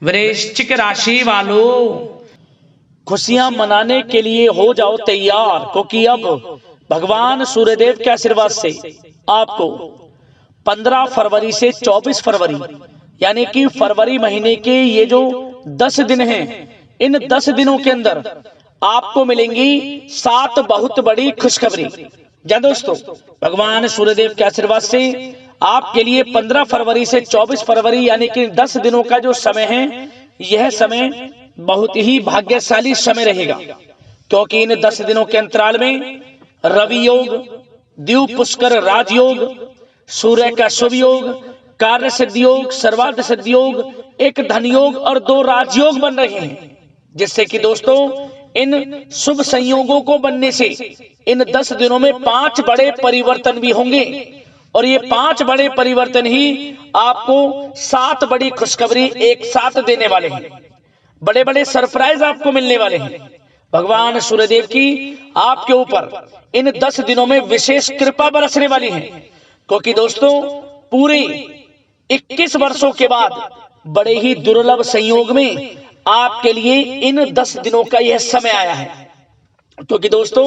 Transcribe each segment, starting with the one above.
वृश्चिक राशि वालों, खुशियां मनाने के लिए हो जाओ तैयार, क्योंकि अब भगवान सूर्यदेव के आशीर्वाद से आपको 15 फरवरी से 24 फरवरी यानी कि फरवरी महीने के ये जो 10 दिन हैं, इन 10 दिनों के अंदर आपको मिलेंगी 7 बहुत बड़ी खुशखबरी। जी दोस्तों, भगवान सूर्यदेव के आशीर्वाद से आपके लिए 15 फरवरी से 24 फरवरी यानी कि 10 दिनों का जो समय है, यह समय बहुत ही भाग्यशाली समय रहेगा, क्योंकि इन 10 दिनों के अंतराल में रवि योग, द्वीप पुष्कर राजयोग, सूर्य का शुभ योग, कार्य सिद्धि योग, सर्वार्थ सिद्धि योग, एक धन योग और 2 राजयोग बन रहे हैं, जिससे कि दोस्तों इन शुभ संयोगों को बनने से इन 10 दिनों में 5 बड़े परिवर्तन भी होंगे, और ये 5 बड़े परिवर्तन ही आपको 7 बड़ी खुशखबरी एक साथ देने वाले हैं। बड़े बड़े सरप्राइज आपको मिलने वाले हैं। भगवान सूर्यदेव की आपके ऊपर इन 10 दिनों में विशेष कृपा बरसने वाली है, क्योंकि दोस्तों पूरे 21 वर्षों के बाद बड़े ही दुर्लभ संयोग में आपके लिए इन 10 दिनों का यह समय आया है। क्योंकि दोस्तों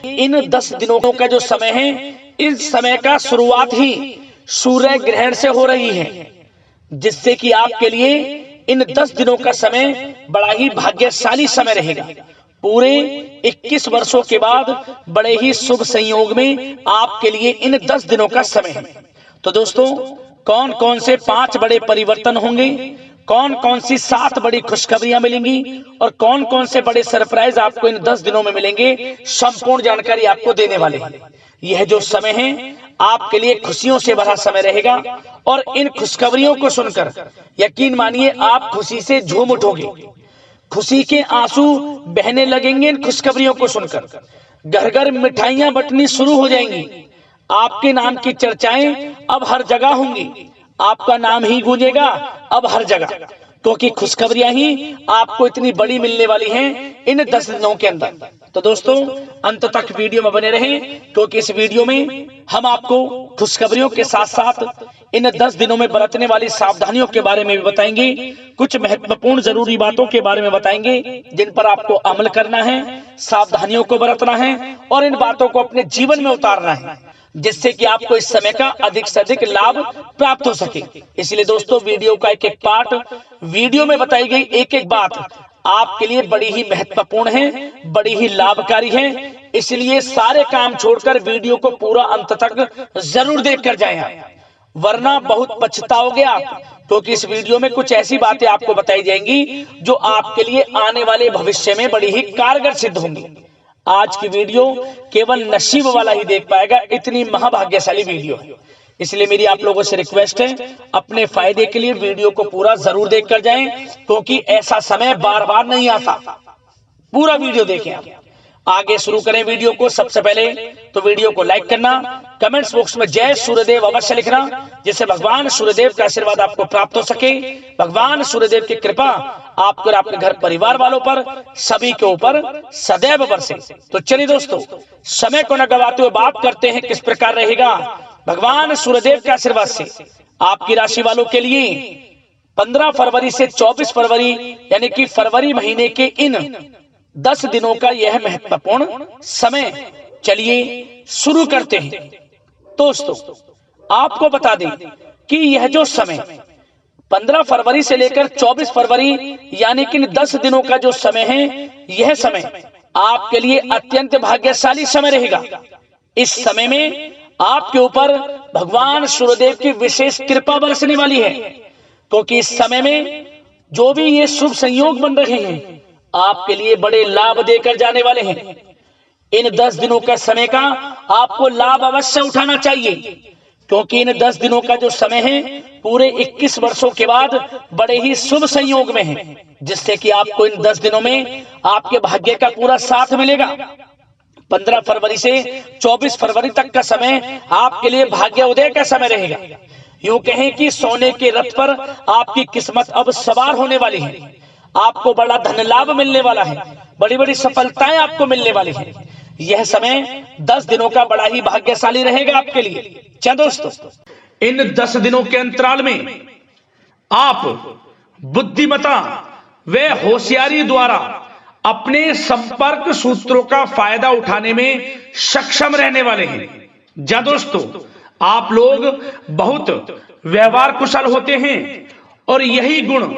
इन 10 दिनों का जो समय है, इस समय का शुरुआत ही सूर्य ग्रहण से हो रही है, जिससे कि आपके लिए इन 10 दिनों का समय बड़ा ही भाग्यशाली समय रहेगा। पूरे 21 वर्षों के बाद बड़े ही शुभ संयोग में आपके लिए इन 10 दिनों का समय है। तो दोस्तों कौन कौन से 5 बड़े परिवर्तन होंगे, कौन कौन सी 7 बड़ी खुशखबरियां मिलेंगी और कौन कौन से बड़े सरप्राइज आपको इन 10 दिनों में मिलेंगे, संपूर्ण जानकारी आपको देने वाले हैं। यह जो समय है आपके लिए खुशियों से भरा समय रहेगा, और इन खुशखबरियों को सुनकर यकीन मानिए आप खुशी से झूम उठोगे, खुशी के आंसू बहने लगेंगे। इन खुशखबरियों को सुनकर घर घर मिठाइयां बंटनी शुरू हो जाएंगी, आपके नाम की चर्चाएं अब हर जगह होंगी, आपका नाम ही गूंजेगा अब हर जगह, क्योंकि खुशखबरियां ही आपको इतनी बड़ी मिलने वाली हैं इन 10 दिनों के अंदर। तो दोस्तों अंत तक वीडियो में बने रहें, क्योंकि इस वीडियो में हम आपको खुशखबरियों के साथ साथ इन 10 दिनों में बरतने वाली सावधानियों के बारे में भी बताएंगे, कुछ महत्वपूर्ण जरूरी बातों के बारे में बताएंगे जिन पर आपको अमल करना है, सावधानियों को बरतना है और इन बातों को अपने जीवन में उतारना है, जिससे कि आपको इस समय का अधिक से अधिक लाभ प्राप्त हो सके। इसलिए दोस्तों वीडियो का एक एक पार्ट, वीडियो में बताई गई एक एक बात आपके लिए बड़ी ही महत्वपूर्ण है, बड़ी ही लाभकारी है। इसलिए सारे काम छोड़कर वीडियो को पूरा अंत तक जरूर देखकर जाएं, वरना बहुत पछताओगे आप, क्योंकि इस वीडियो में कुछ ऐसी बातें आपको बताई जाएंगी जो आपके लिए आने वाले भविष्य में बड़ी ही कारगर सिद्ध होंगी। आज की वीडियो केवल नसीब वाला ही देख पाएगा, इतनी महाभाग्यशाली वीडियो है। इसलिए मेरी आप लोगों से रिक्वेस्ट है, अपने फायदे के लिए वीडियो को पूरा जरूर देखकर जाएं, क्योंकि ऐसा समय बार बार नहीं आता। पूरा वीडियो देखें आप। आगे शुरू करें वीडियो को। सबसे पहले तो वीडियो को लाइक करना, कमेंट्स बॉक्स में जय सूर्यदेव अवश्य लिखना, जिससे भगवान सूर्यदेव का आशीर्वाद आपको प्राप्त हो सके, भगवान सूर्यदेव की कृपा आपको और आपके घर परिवार वालों पर सभी के ऊपर सदैव बरसे। तो चलिए दोस्तों समय को न गवाते हुए बात करते हैं किस प्रकार रहेगा भगवान सूर्यदेव के आशीर्वाद से आपकी राशि वालों के लिए 15 फरवरी से 24 फरवरी यानी कि फरवरी महीने के इन 10 दिनों का यह महत्वपूर्ण समय। चलिए शुरू करते हैं। दोस्तों आपको बता दें कि यह जो समय 15 फरवरी से लेकर 24 फरवरी यानी कि 10 दिनों का जो समय है, यह समय आपके लिए अत्यंत भाग्यशाली समय रहेगा। इस समय में आपके ऊपर भगवान सूर्यदेव की विशेष कृपा बरसने वाली है, क्योंकि इस समय में जो भी ये शुभ संयोग बन रहे हैं आपके लिए बड़े लाभ देकर जाने वाले हैं। इन 10 दिनों का समय का आपको लाभ अवश्य उठाना चाहिए, क्योंकि इन 10 दिनों का जो समय है पूरे 21 वर्षों के बाद बड़े ही शुभ संयोग में है, जिससे कि आपको इन 10 दिनों में आपके भाग्य का पूरा साथ मिलेगा। 15 फरवरी से 24 फरवरी तक का समय आपके लिए भाग्य उदय का समय रहेगा। यूं कहें कि सोने के रथ पर आपकी किस्मत अब सवार होने वाली है, आपको बड़ा धन लाभ मिलने वाला है, बड़ी बड़ी सफलताएं आपको मिलने वाली है। यह समय 10 दिनों का बड़ा ही भाग्यशाली रहेगा आपके लिए। क्या दोस्तों इन 10 दिनों के अंतराल में आप बुद्धिमता व होशियारी द्वारा अपने संपर्क सूत्रों का फायदा उठाने में सक्षम रहने वाले हैं। जा दोस्तों, आप लोग बहुत व्यवहार कुशल होते हैं और यही गुण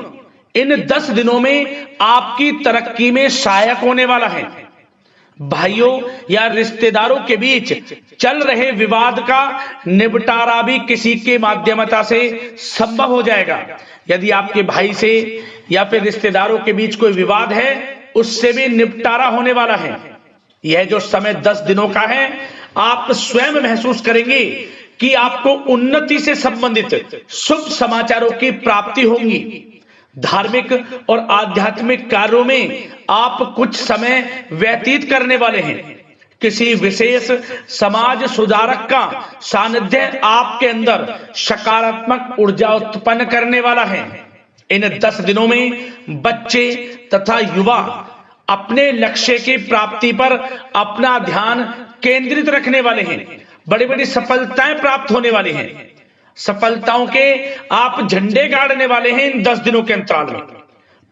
इन 10 दिनों में आपकी तरक्की में सहायक होने वाला है। भाइयों या रिश्तेदारों के बीच चल रहे विवाद का निपटारा भी किसी के माध्यमता से संभव हो जाएगा। यदि आपके भाई से या फिर रिश्तेदारों के बीच कोई विवाद है, उससे भी निपटारा होने वाला है। यह जो समय 10 दिनों का है, आप स्वयं महसूस करेंगे कि आपको उन्नति से संबंधित शुभ समाचारों की प्राप्ति होगी। धार्मिक और आध्यात्मिक कार्यों में आप कुछ समय व्यतीत करने वाले हैं। किसी विशेष समाज सुधारक का सानिध्य आपके अंदर सकारात्मक ऊर्जा उत्पन्न करने वाला है। इन 10 दिनों में बच्चे तथा युवा अपने लक्ष्य की प्राप्ति पर अपना ध्यान केंद्रित रखने वाले हैं। बड़ी बड़ी सफलताएं प्राप्त होने वाली हैं। सफलताओं के आप झंडे गाड़ने वाले हैं इन 10 दिनों के अंतराल में।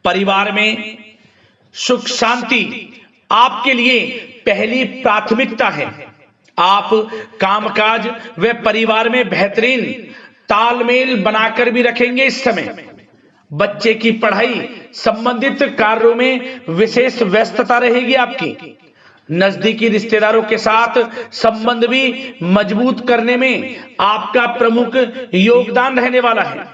परिवार में सुख शांति आपके लिए पहली प्राथमिकता है। आप कामकाज व परिवार में बेहतरीन तालमेल बनाकर भी रखेंगे। इस समय बच्चे की पढ़ाई संबंधित कार्यों में विशेष व्यस्तता रहेगी आपकी। नजदीकी रिश्तेदारों के साथ संबंध भी मजबूत करने में आपका प्रमुख योगदान रहने वाला है।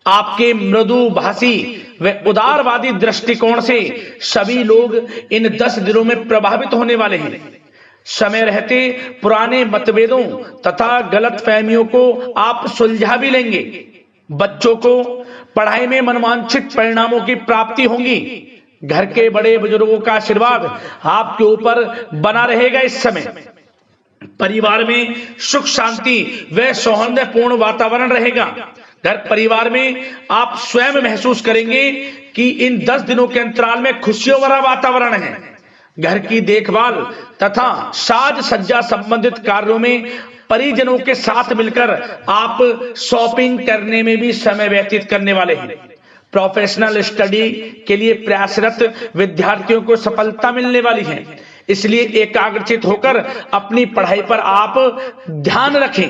आपके मृदु भाषी व उदारवादी दृष्टिकोण से सभी लोग इन 10 दिनों में प्रभावित होने वाले हैं। समय रहते पुराने मतभेदों तथा गलतफहमियों को आप सुलझा भी लेंगे। बच्चों को पढ़ाई में मनवांछित परिणामों की प्राप्ति होगी। घर के बड़े बुजुर्गों का आशीर्वाद आपके ऊपर बना रहेगा। इस समय परिवार में सुख शांति व सौहार्दपूर्ण वातावरण रहेगा। घर परिवार में आप स्वयं महसूस करेंगे कि इन 10 दिनों के अंतराल में खुशियों भरा वातावरण है। घर की देखभाल तथा साज सज्जा संबंधित कार्यों में परिजनों के साथ मिलकर आप शॉपिंग करने में भी समय व्यतीत करने वाले हैं। प्रोफेशनल स्टडी के लिए प्रयासरत विद्यार्थियों को सफलता मिलने वाली है। इसलिए एकाग्रचित होकर अपनी पढ़ाई पर आप ध्यान रखें।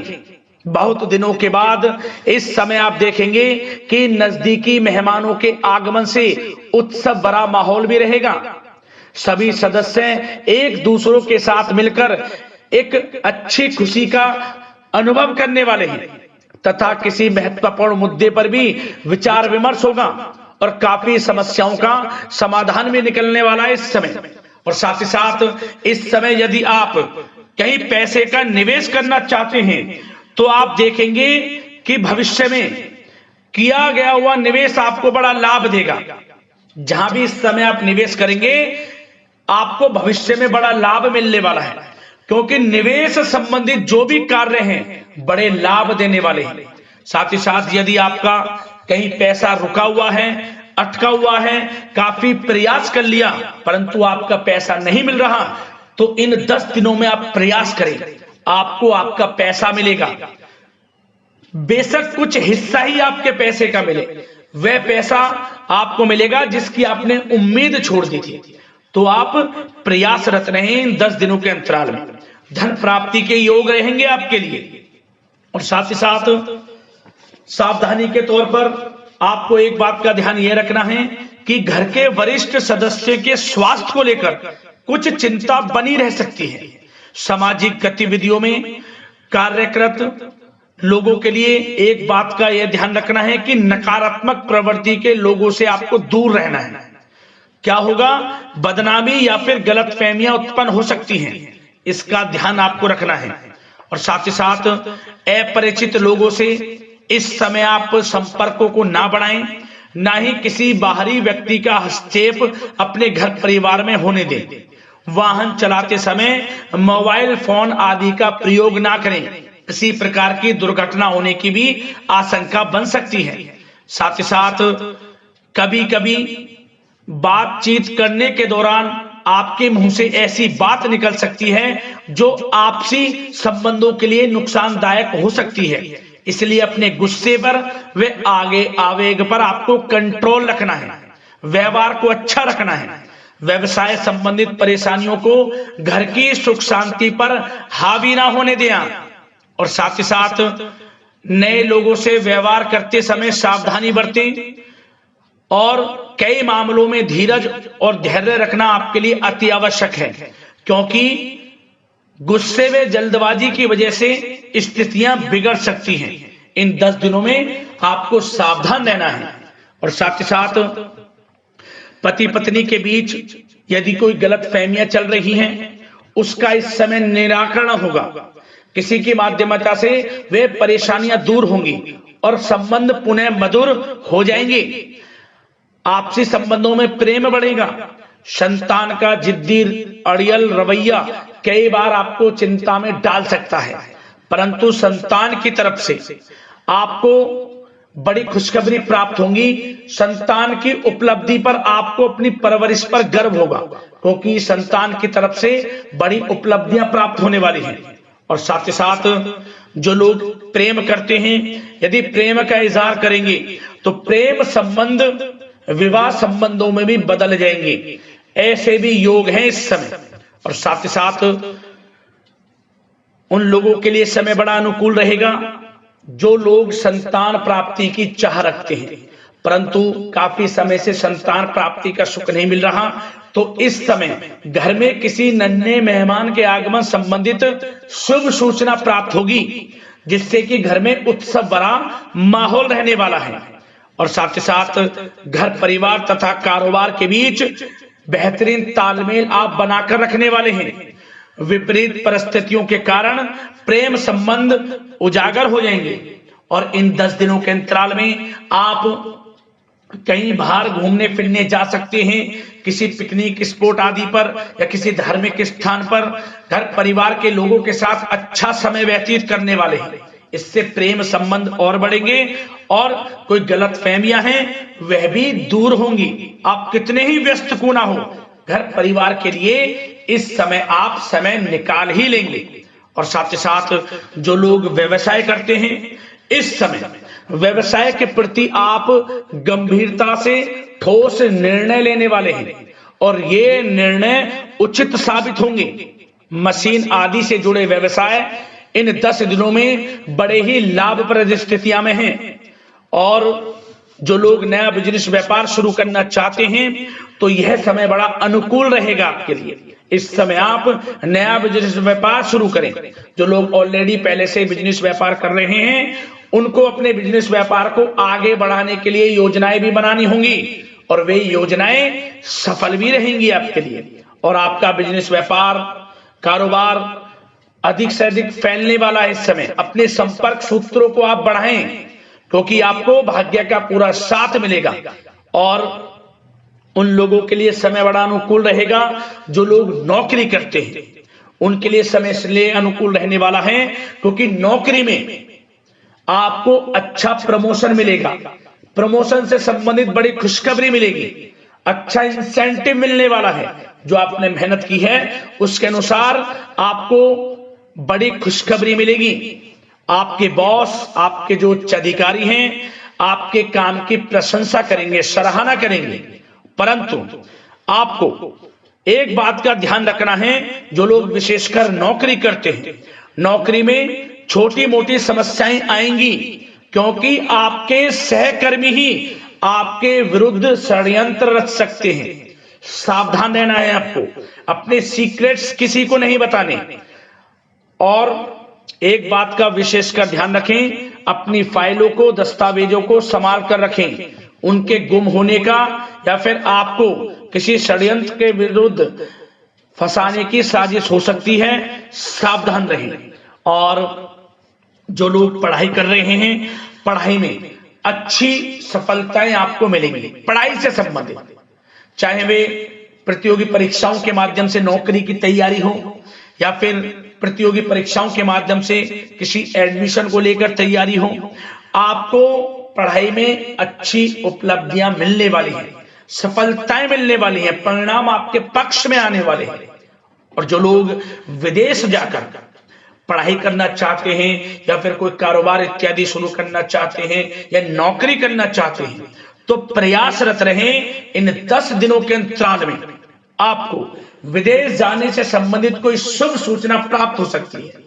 बहुत दिनों के बाद इस समय आप देखेंगे कि नजदीकी मेहमानों के आगमन से उत्सव भरा माहौल भी रहेगा। सभी सदस्य एक दूसरों के साथ मिलकर एक अच्छी खुशी का अनुभव करने वाले हैं तथा किसी महत्वपूर्ण मुद्दे पर भी विचार विमर्श होगा और काफी समस्याओं का समाधान भी निकलने वाला है इस समय। और साथ ही साथ इस समय यदि आप कहीं पैसे का निवेश करना चाहते हैं तो आप देखेंगे कि भविष्य में किया गया हुआ निवेश आपको बड़ा लाभ देगा। जहां भी इस समय आप निवेश करेंगे आपको भविष्य में बड़ा लाभ मिलने वाला है, क्योंकि निवेश संबंधित जो भी कार्य हैं बड़े लाभ देने वाले हैं। साथ ही साथ यदि आपका कहीं पैसा रुका हुआ है, अटका हुआ है, काफी प्रयास कर लिया परंतु आपका पैसा नहीं मिल रहा, तो इन 10 दिनों में आप प्रयास करें, आपको आपका पैसा मिलेगा। बेशक कुछ हिस्सा ही आपके पैसे का मिले, वह पैसा आपको मिलेगा जिसकी आपने उम्मीद छोड़ दी थी। तो आप प्रयासरत रहें इन 10 दिनों के अंतराल में। धन प्राप्ति के योग रहेंगे आपके लिए। और साथ ही साथ सावधानी के तौर पर आपको एक बात का ध्यान यह रखना है कि घर के वरिष्ठ सदस्य के स्वास्थ्य को लेकर कुछ चिंता बनी रह सकती है। सामाजिक गतिविधियों में कार्यरत लोगों के लिए एक बात का यह ध्यान रखना है कि नकारात्मक प्रवृत्ति के लोगों से आपको दूर रहना है। क्या होगा, बदनामी या फिर गलतफहमियां उत्पन्न हो सकती हैं, इसका ध्यान आपको रखना है। और साथ ही साथ अपरिचित लोगों से इस समय आप संपर्कों को ना बढ़ाएं, ना ही किसी बाहरी व्यक्ति का हस्तक्षेप अपने घर परिवार में होने दें। वाहन चलाते समय मोबाइल फोन आदि का प्रयोग ना करें, किसी प्रकार की दुर्घटना होने की भी आशंका बन सकती है। साथ ही साथ कभी कभी बातचीत करने के दौरान आपके मुंह से ऐसी बात निकल सकती है जो आपसी संबंधों के लिए नुकसानदायक हो सकती है। इसलिए अपने गुस्से पर व आगे आवेग पर आपको कंट्रोल रखना है, व्यवहार को अच्छा रखना है, व्यवसाय संबंधित परेशानियों को घर की सुख शांति पर हावी ना होने दें, और साथ ही साथ नए लोगों से व्यवहार करते समय सावधानी बरतें, और कई मामलों में धीरज और धैर्य रखना आपके लिए अति आवश्यक है, क्योंकि गुस्से में जल्दबाजी की वजह से स्थितियां बिगड़ सकती हैं। इन 10 दिनों में आपको सावधान रहना है। और साथ ही साथ पति पत्नी के बीच यदि कोई गलत फहमियां चल रही हैं, उसका इस समय निराकरण होगा। किसी की माध्यमता से वे परेशानियां दूर होंगी और संबंध पुनः मधुर हो जाएंगे। आपसी संबंधों में प्रेम बढ़ेगा। संतान का जिद्दी अड़ियल रवैया कई बार आपको चिंता में डाल सकता है, परंतु संतान की तरफ से आपको बड़ी खुशखबरी प्राप्त होगी। संतान की उपलब्धि पर आपको अपनी परवरिश पर गर्व होगा, क्योंकि संतान की तरफ से बड़ी उपलब्धियां प्राप्त होने वाली हैं। और साथ ही साथ जो लोग प्रेम करते हैं, यदि प्रेम का इजहार करेंगे तो प्रेम संबंध विवाह संबंधों में भी बदल जाएंगे। ऐसे भी योग हैं इस समय। और साथ ही साथ उन लोगों के लिए समय बड़ा अनुकूल रहेगा जो लोग संतान प्राप्ति की चाह रखते हैं, परंतु काफी समय से संतान प्राप्ति का सुख नहीं मिल रहा, तो इस समय घर में किसी नन्हे मेहमान के आगमन संबंधित शुभ सूचना प्राप्त होगी, जिससे कि घर में उत्सव भरा माहौल रहने वाला है। और साथ ही साथ घर परिवार तथा कारोबार के बीच बेहतरीन तालमेल आप बनाकर रखने वाले हैं। विपरीत परिस्थितियों के कारण प्रेम संबंध उजागर हो जाएंगे, और इन 10 दिनों के अंतराल में आप कहीं बाहर घूमने फिरने जा सकते हैं, किसी पिकनिक स्पॉट आदि पर या किसी धार्मिक स्थान पर घर परिवार के लोगों के साथ अच्छा समय व्यतीत करने वाले हैं। इससे प्रेम संबंध और बढ़ेंगे और कोई गलत फहमियां हैं वह भी दूर होंगी। आप कितने ही व्यस्त क्यों ना हो, घर परिवार के लिए इस समय आप समय निकाल ही लेंगे। और साथ ही साथ जो लोग व्यवसाय करते हैं, इस समय व्यवसाय के प्रति आप गंभीरता से ठोस निर्णय लेने वाले हैं, और ये निर्णय उचित साबित होंगे। मशीन आदि से जुड़े व्यवसाय इन 10 दिनों में बड़े ही लाभप्रद स्थितियां में हैं। और जो लोग नया बिजनेस व्यापार शुरू करना चाहते हैं, तो यह समय बड़ा अनुकूल रहेगा आपके लिए। इस समय आप नया बिजनेस व्यापार शुरू करें। जो लोग ऑलरेडी पहले से बिजनेस व्यापार कर रहे हैं, उनको अपने बिजनेस व्यापार को आगे बढ़ाने के लिए योजनाएं भी बनानी होंगी, और वे योजनाएं सफल भी रहेंगी आपके लिए। और आपका बिजनेस व्यापार कारोबार अधिक से अधिक फैलने वाला है। इस समय अपने संपर्क सूत्रों को आप बढ़ाएं, क्योंकि आपको भाग्य का पूरा साथ मिलेगा। और उन लोगों के लिए समय बड़ा अनुकूल रहेगा जो लोग नौकरी करते हैं, उनके लिए समय इसलिए अनुकूल रहने वाला है क्योंकि नौकरी में आपको अच्छा प्रमोशन मिलेगा। प्रमोशन से संबंधित बड़ी खुशखबरी मिलेगी, अच्छा इंसेंटिव मिलने वाला है। जो आपने मेहनत की है उसके अनुसार आपको बड़ी खुशखबरी मिलेगी। आपके बॉस, आपके जो उच्च अधिकारी हैं, आपके काम की प्रशंसा करेंगे, सराहना करेंगे। परंतु आपको एक बात का ध्यान रखना है, जो लोग विशेषकर नौकरी करते हैं, नौकरी में छोटी मोटी समस्याएं आएंगी, क्योंकि आपके सहकर्मी ही आपके विरुद्ध षड्यंत्र रच सकते हैं। सावधान रहना है आपको, अपने सीक्रेट्स किसी को नहीं बताने। और एक बात का विशेषकर ध्यान रखें, अपनी फाइलों को, दस्तावेजों को संभाल कर रखें। उनके गुम होने का या फिर आपको किसी षड्यंत्र के विरुद्ध फंसाने की साजिश हो सकती है, सावधान रहें। और जो लोग पढ़ाई कर रहे हैं, पढ़ाई में अच्छी सफलताएं आपको मिलेंगी। पढ़ाई से संबंधित, चाहे वे प्रतियोगी परीक्षाओं के माध्यम से नौकरी की तैयारी हो या फिर प्रतियोगी परीक्षाओं के माध्यम से किसी एडमिशन को लेकर तैयारी हो, आपको पढ़ाई में अच्छी उपलब्धियां मिलने वाली हैं, सफलताएं मिलने वाली हैं, परिणाम आपके पक्ष में आने वाले हैं। और जो लोग विदेश जाकर पढ़ाई करना चाहते हैं या फिर कोई कारोबार इत्यादि शुरू करना चाहते हैं या नौकरी करना चाहते हैं, तो प्रयासरत रहें। इन 10 दिनों के अंतराल में आपको विदेश जाने से संबंधित कोई शुभ सूचना प्राप्त हो सकती है।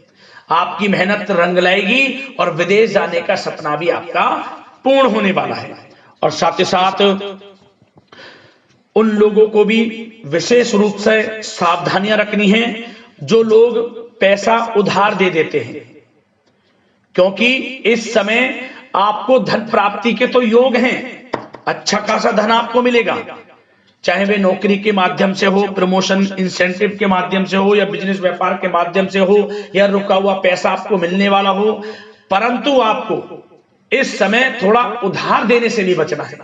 आपकी मेहनत रंग लाएगी और विदेश जाने का सपना भी आपका पूर्ण होने वाला है। और साथ ही साथ उन लोगों को भी विशेष रूप से सावधानियां रखनी है जो लोग पैसा उधार दे देते हैं, क्योंकि इस समय आपको धन प्राप्ति के तो योग हैं, अच्छा खासा धन आपको मिलेगा, चाहे वे नौकरी के माध्यम से हो, प्रमोशन इंसेंटिव के माध्यम से हो, या बिजनेस व्यापार के माध्यम से हो, या रुका हुआ पैसा आपको मिलने वाला हो। परंतु आपको इस समय थोड़ा उधार देने से भी बचना है।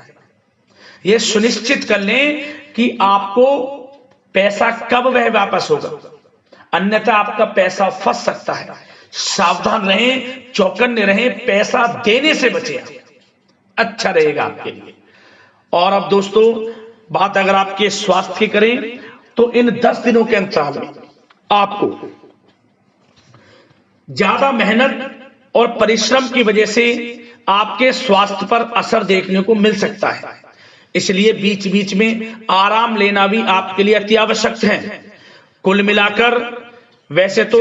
यह सुनिश्चित कर लें कि आपको पैसा कब वह वापस होगा, अन्यथा आपका पैसा फंस सकता है। सावधान रहें, चौकन्ने रहें, पैसा देने से बचें, अच्छा रहेगा आपके लिए। और अब दोस्तों, बात अगर आपके स्वास्थ्य की करें तो इन 10 दिनों के अंतराल में आपको ज्यादा मेहनत और परिश्रम की वजह से आपके स्वास्थ्य पर असर देखने को मिल सकता है, इसलिए बीच बीच में आराम लेना भी आपके लिए अति आवश्यक है। कुल मिलाकर वैसे तो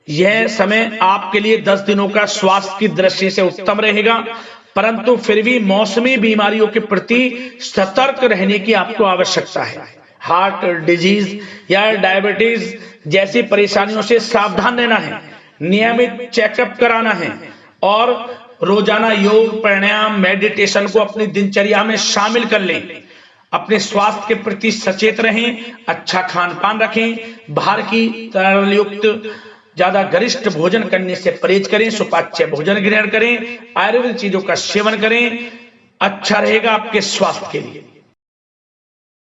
यह समय आपके लिए 10 दिनों का स्वास्थ्य की दृष्टि से उत्तम रहेगा, परंतु फिर भी मौसमी बीमारियों के प्रति सतर्क रहने की आपको आवश्यकता है। हार्ट डिजीज या डायबिटीज जैसी परेशानियों से सावधान रहना है, नियमित चेकअप कराना है और रोजाना योग, प्राणायाम, मेडिटेशन को अपनी दिनचर्या में शामिल कर लें। अपने स्वास्थ्य के प्रति सचेत रहें, अच्छा खान पान रखें, बाहर की तरल युक्त ज्यादा गरिष्ठ भोजन करने से परहेज करें, सुपाच्य भोजन ग्रहण करें, आयुर्वेदिक चीजों का सेवन करें, अच्छा रहेगा आपके स्वास्थ्य के लिए।